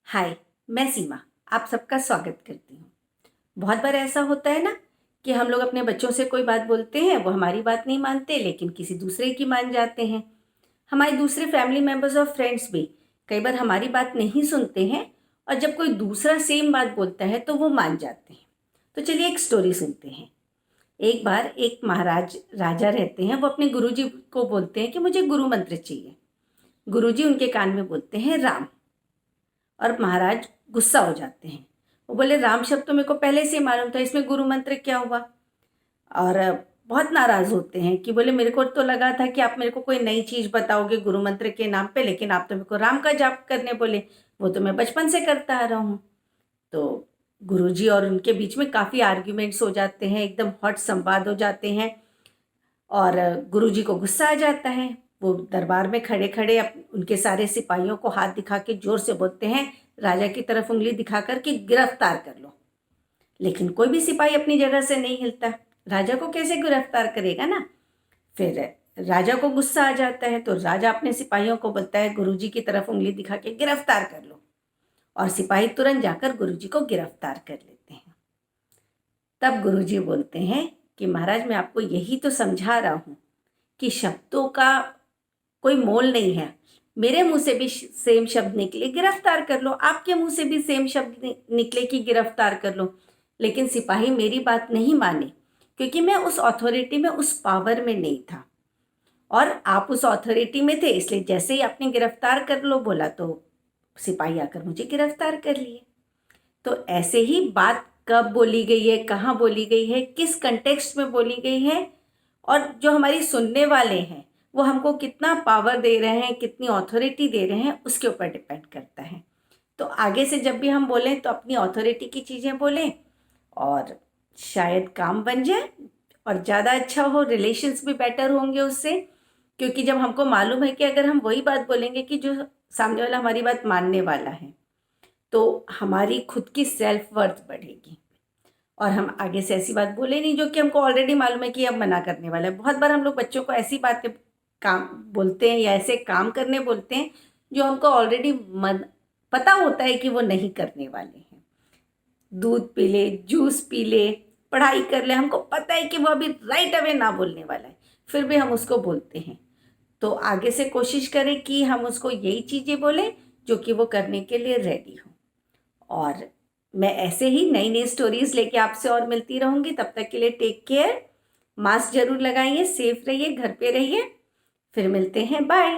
हाय, मैं सीमा आप सबका स्वागत करती हूँ। बहुत बार ऐसा होता है ना कि हम लोग अपने बच्चों से कोई बात बोलते हैं, वो हमारी बात नहीं मानते लेकिन किसी दूसरे की मान जाते हैं। हमारे दूसरे फैमिली मेम्बर्स और फ्रेंड्स भी कई बार हमारी बात नहीं सुनते हैं और जब कोई दूसरा सेम बात बोलता है तो वो मान जाते हैं। तो चलिए एक स्टोरी सुनते हैं। एक बार एक महाराज राजा रहते हैं, वो अपने गुरुजी को बोलते हैं कि मुझे गुरु मंत्र चाहिए। गुरुजी उनके कान में बोलते हैं राम, और महाराज गुस्सा हो जाते हैं। वो बोले राम शब्द तो मेरे को पहले से ही मालूम था, इसमें गुरु मंत्र क्या हुआ। और बहुत नाराज़ होते हैं कि बोले मेरे को तो लगा था कि आप मेरे को कोई नई चीज़ बताओगे गुरु मंत्र के नाम पे, लेकिन आप तो मेरे को राम का जाप करने बोले, वो तो मैं बचपन से करता आ रहा हूँ। तो गुरुजी और उनके बीच में काफ़ी आर्ग्यूमेंट्स हो जाते हैं, एकदम हॉट संवाद हो जाते हैं। और गुरुजी को गुस्सा आ जाता है। वो दरबार में खड़े खड़े उनके सारे सिपाहियों को हाथ दिखा के जोर से बोलते हैं, राजा की तरफ उंगली दिखाकर कि गिरफ्तार कर लो। लेकिन कोई भी सिपाही अपनी जगह से नहीं हिलता, राजा को कैसे गिरफ्तार करेगा ना। फिर राजा को गुस्सा आ जाता है, तो राजा अपने सिपाहियों को बोलता है गुरुजी की तरफ उंगली दिखा के गिरफ्तार कर लो। और सिपाही तुरंत जाकर गुरुजी को गिरफ्तार कर लेते हैं। तब गुरुजी बोलते हैं कि महाराज मैं आपको यही तो समझा रहा हूँ कि शब्दों का कोई मोल नहीं है। मेरे मुंह से भी सेम शब्द निकले, गिरफ्तार कर लो। आपके मुंह से भी सेम शब्द निकले कि गिरफ्तार कर लो। लेकिन सिपाही मेरी बात नहीं माने, क्योंकि मैं उस अथॉरिटी में, उस पावर में नहीं था, और आप उस अथॉरिटी में थे, इसलिए जैसे ही आपने गिरफ्तार कर लो बोला तो सिपाही आकर मुझे गिरफ्तार कर लिए। तो ऐसे ही बात कब बोली गई है, कहाँ बोली गई है, किस कंटेक्स्ट में बोली गई है, और जो हमारी सुनने वाले हैं वो हमको कितना पावर दे रहे हैं, कितनी अथॉरिटी दे रहे हैं, उसके ऊपर डिपेंड करता है। तो आगे से जब भी हम बोलें तो अपनी अथॉरिटी की चीज़ें बोलें, और शायद काम बन जाए और ज़्यादा अच्छा हो, रिलेशंस भी बेटर होंगे उससे। क्योंकि जब हमको मालूम है कि अगर हम वही बात बोलेंगे कि जो सामने वाला हमारी बात मानने वाला है, तो हमारी खुद की सेल्फ वर्थ बढ़ेगी और हम आगे से ऐसी बात बोले नहीं जो कि हमको ऑलरेडी मालूम है कि अब मना करने वाला है। बहुत बार हम लोग बच्चों को ऐसी बातें काम बोलते हैं या ऐसे काम करने बोलते हैं जो हमको ऑलरेडी पता होता है कि वो नहीं करने वाले हैं। दूध पी ले, जूस पी ले, पढ़ाई कर ले, हमको पता है कि वो अभी राइट अवे ना बोलने वाला है, फिर भी हम उसको बोलते हैं। तो आगे से कोशिश करें कि हम उसको यही चीज़ें बोलें जो कि वो करने के लिए रेडी हो। और मैं ऐसे ही नई नई स्टोरीज लेके आपसे और मिलती रहूँगी। तब तक के लिए टेक केयर, मास्क जरूर लगाइए, सेफ रहिए, घर पे रहिए। फिर मिलते हैं, बाय।